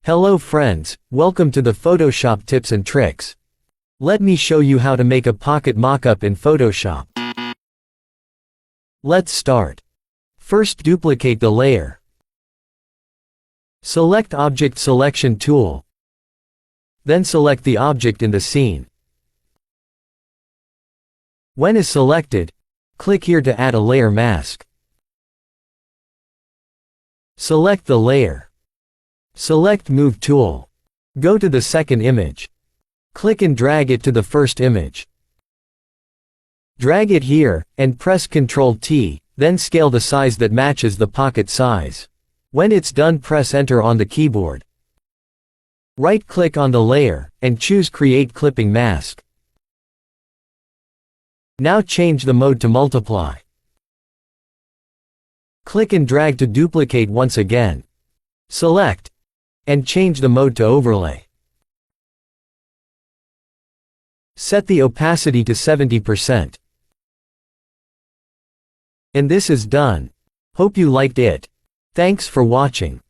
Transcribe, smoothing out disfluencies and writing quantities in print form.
Hello friends, welcome to the Photoshop tips and tricks. Let me show you how to make a pocket mockup in Photoshop. Let's start. First, duplicate the layer. Select Object Selection tool. Then select the object in the scene. When is selected, click here to add a layer mask. Select the layer. Select Move tool. Go to the second image. Click and drag it to the first image. Drag it here, and press Ctrl T, then scale the size that matches the pocket size. When it's done, press Enter on the keyboard. Right-click on the layer, and choose Create Clipping Mask. Now change the mode to Multiply. Click and drag to duplicate once again. Select, and change the mode to Overlay. Set the opacity to 70%. And this is done. Hope you liked it. Thanks for watching.